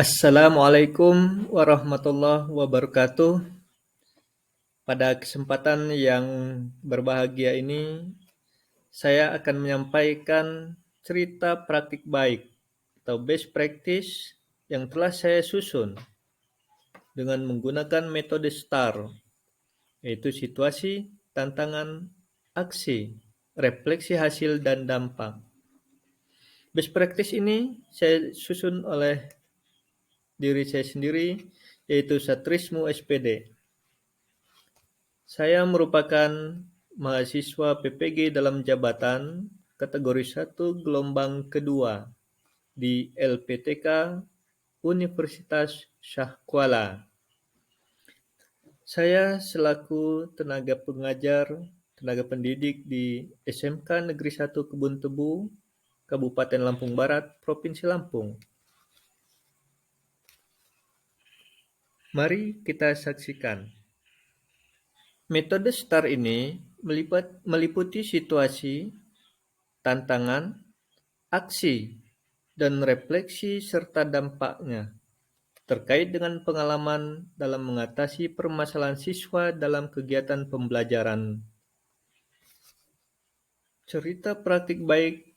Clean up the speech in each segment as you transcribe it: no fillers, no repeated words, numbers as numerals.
Assalamualaikum warahmatullahi wabarakatuh. Pada kesempatan yang berbahagia ini, saya akan menyampaikan cerita praktik baik atau best practice yang telah saya susun dengan menggunakan metode STAR, yaitu situasi, tantangan, aksi, refleksi hasil, dan dampak. Best practice ini saya susun oleh diri saya sendiri, yaitu Satrismu SPD. Saya merupakan mahasiswa PPG dalam jabatan kategori 1 gelombang kedua di LPTK Universitas Shah Kuala. Saya selaku tenaga pengajar, tenaga pendidik di SMK Negeri 1 Kebun Tebu, Kabupaten Lampung Barat, Provinsi Lampung. Mari kita saksikan. Metode STAR ini meliputi situasi, tantangan, aksi, dan refleksi serta dampaknya terkait dengan pengalaman dalam mengatasi permasalahan siswa dalam kegiatan pembelajaran. Cerita praktik baik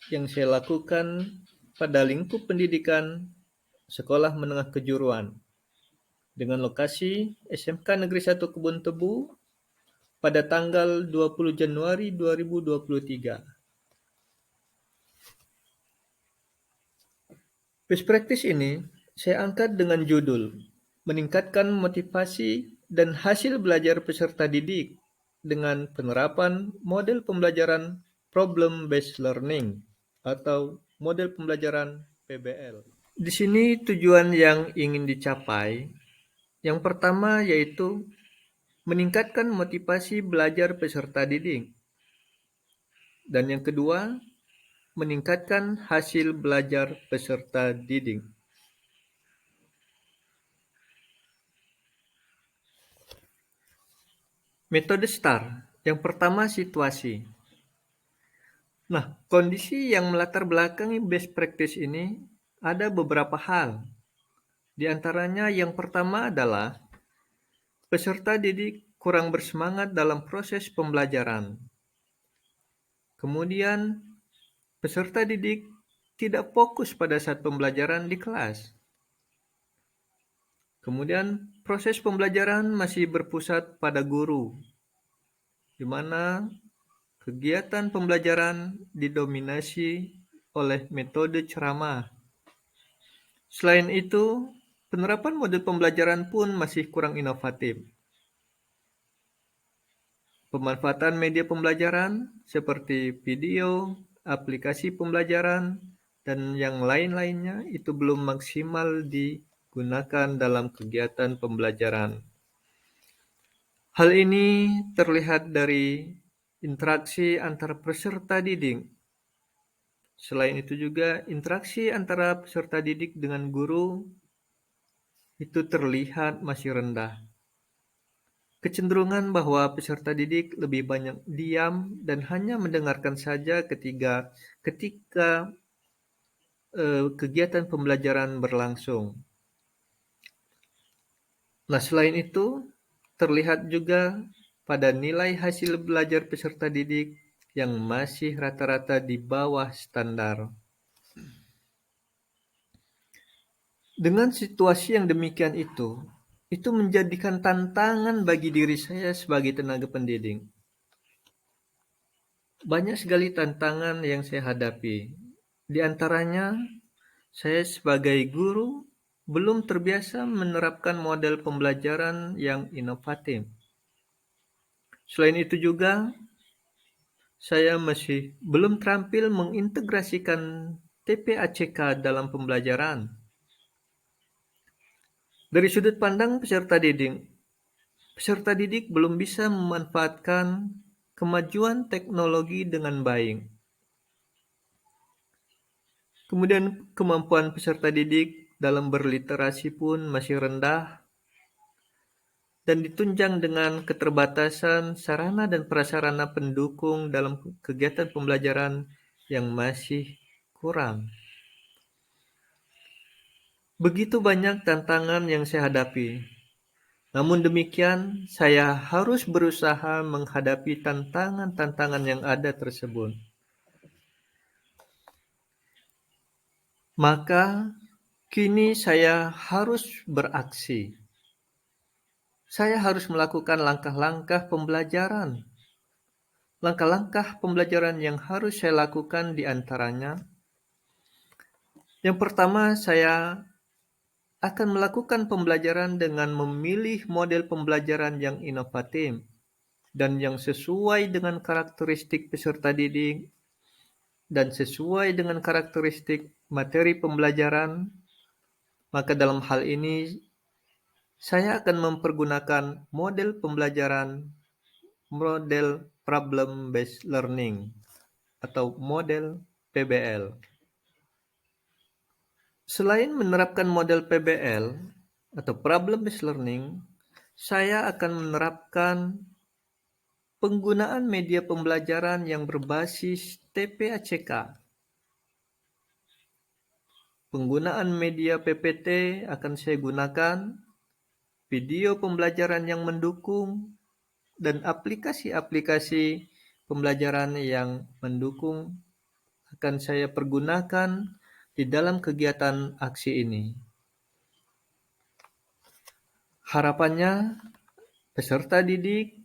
yang saya lakukan pada lingkup pendidikan Sekolah Menengah Kejuruan dengan lokasi SMK Negeri 1 Kebun Tebu pada tanggal 20 Januari 2023. Best practice ini saya angkat dengan judul meningkatkan motivasi dan hasil belajar peserta didik dengan penerapan model pembelajaran Problem Based Learning atau model pembelajaran PBL. Di sini tujuan yang ingin dicapai, yang pertama yaitu meningkatkan motivasi belajar peserta didik. Dan yang kedua, meningkatkan hasil belajar peserta didik. Metode STAR. Yang pertama, situasi. Nah, kondisi yang melatar belakangi best practice ini ada beberapa hal. Di antaranya yang pertama adalah peserta didik kurang bersemangat dalam proses pembelajaran. Kemudian, peserta didik tidak fokus pada saat pembelajaran di kelas. Kemudian, proses pembelajaran masih berpusat pada guru, di mana kegiatan pembelajaran didominasi oleh metode ceramah. Selain itu, penerapan model pembelajaran pun masih kurang inovatif. Pemanfaatan media pembelajaran seperti video, aplikasi pembelajaran, dan yang lain-lainnya itu belum maksimal digunakan dalam kegiatan pembelajaran. Hal ini terlihat dari interaksi antara peserta didik. Selain itu juga interaksi antara peserta didik dengan guru itu terlihat masih rendah. Kecenderungan bahwa peserta didik lebih banyak diam dan hanya mendengarkan saja ketika kegiatan pembelajaran berlangsung. Nah, selain itu terlihat juga pada nilai hasil belajar peserta didik yang masih rata-rata di bawah standar. Dengan situasi yang demikian itu menjadikan tantangan bagi diri saya sebagai tenaga pendidik. Banyak sekali tantangan yang saya hadapi. Di antaranya, saya sebagai guru belum terbiasa menerapkan model pembelajaran yang inovatif. Selain itu juga, saya masih belum terampil mengintegrasikan TPACK dalam pembelajaran. Dari sudut pandang peserta didik belum bisa memanfaatkan kemajuan teknologi dengan baik. Kemudian kemampuan peserta didik dalam berliterasi pun masih rendah dan ditunjang dengan keterbatasan sarana dan prasarana pendukung dalam kegiatan pembelajaran yang masih kurang. Begitu banyak tantangan yang saya hadapi. Namun demikian, saya harus berusaha menghadapi tantangan-tantangan yang ada tersebut. Maka, kini saya harus beraksi. Saya harus melakukan langkah-langkah pembelajaran. Langkah-langkah pembelajaran yang harus saya lakukan di antaranya, yang pertama, saya akan melakukan pembelajaran dengan memilih model pembelajaran yang inovatif dan yang sesuai dengan karakteristik peserta didik dan sesuai dengan karakteristik materi pembelajaran. Maka dalam hal ini, saya akan mempergunakan model pembelajaran model problem based learning atau model PBL. Selain menerapkan model PBL atau problem based learning, saya akan menerapkan penggunaan media pembelajaran yang berbasis TPACK. Penggunaan media PPT akan saya gunakan, video pembelajaran yang mendukung, dan aplikasi-aplikasi pembelajaran yang mendukung akan saya pergunakan di dalam kegiatan aksi ini. Harapannya, peserta didik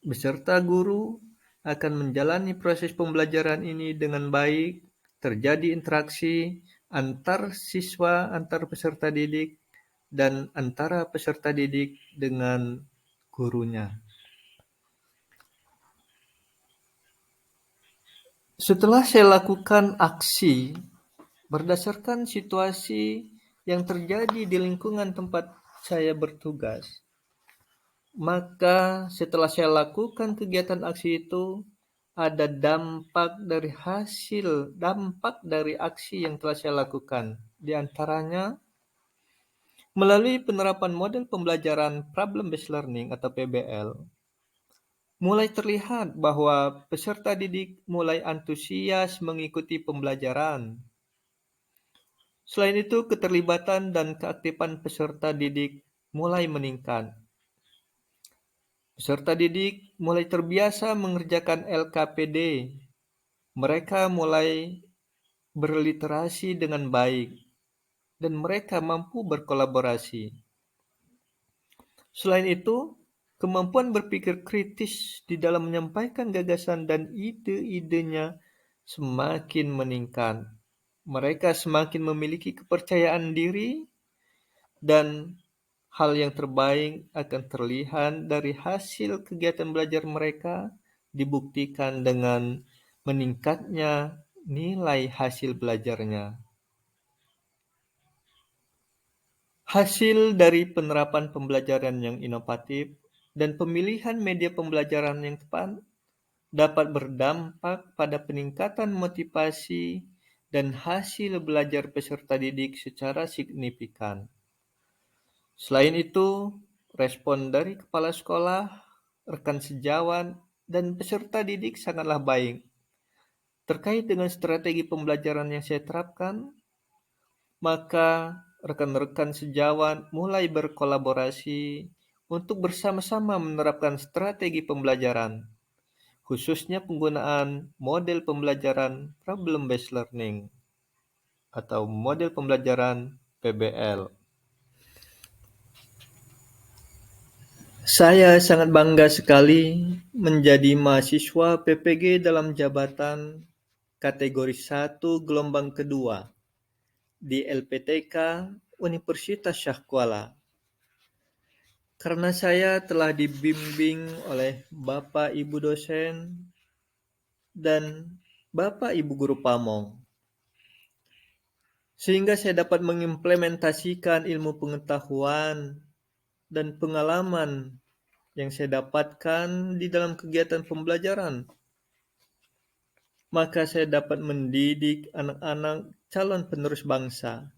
beserta guru akan menjalani proses pembelajaran ini dengan baik, terjadi interaksi antar siswa, antar peserta didik, dan antara peserta didik dengan gurunya. Setelah saya lakukan aksi berdasarkan situasi yang terjadi di lingkungan tempat saya bertugas, maka setelah saya lakukan kegiatan aksi itu, ada dampak dari aksi yang telah saya lakukan. Di antaranya, melalui penerapan model pembelajaran problem based learning atau PBL, mulai terlihat bahwa peserta didik mulai antusias mengikuti pembelajaran. Selain itu, keterlibatan dan keaktifan peserta didik mulai meningkat. Peserta didik mulai terbiasa mengerjakan LKPD. Mereka mulai berliterasi dengan baik, dan mereka mampu berkolaborasi. Selain itu, kemampuan berpikir kritis di dalam menyampaikan gagasan dan ide-idenya semakin meningkat. Mereka semakin memiliki kepercayaan diri, dan hal yang terbaik akan terlihat dari hasil kegiatan belajar mereka dibuktikan dengan meningkatnya nilai hasil belajarnya. Hasil dari penerapan pembelajaran yang inovatif dan pemilihan media pembelajaran yang tepat dapat berdampak pada peningkatan motivasi dan hasil belajar peserta didik secara signifikan. Selain itu, respon dari kepala sekolah, rekan sejawat, dan peserta didik sangatlah baik. Terkait dengan strategi pembelajaran yang saya terapkan, maka rekan-rekan sejawat mulai berkolaborasi untuk bersama-sama menerapkan strategi pembelajaran, khususnya penggunaan model pembelajaran problem based learning atau model pembelajaran PBL. Saya sangat bangga sekali menjadi mahasiswa PPG dalam jabatan kategori 1 gelombang kedua di LPTK Universitas Syah Kuala. Karena saya telah dibimbing oleh Bapak Ibu dosen dan Bapak Ibu guru pamong, sehingga saya dapat mengimplementasikan ilmu pengetahuan dan pengalaman yang saya dapatkan di dalam kegiatan pembelajaran. Maka saya dapat mendidik anak-anak calon penerus bangsa.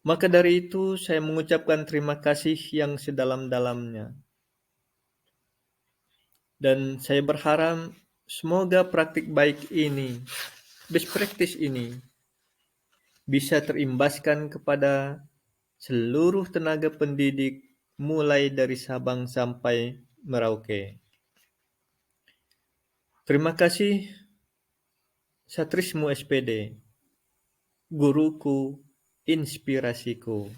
Maka dari itu, saya mengucapkan terima kasih yang sedalam-dalamnya. Dan saya berharap semoga praktik baik ini, best practice ini, bisa terimbaskan kepada seluruh tenaga pendidik mulai dari Sabang sampai Merauke. Terima kasih Satrismu SPD, guruku, inspirasiku.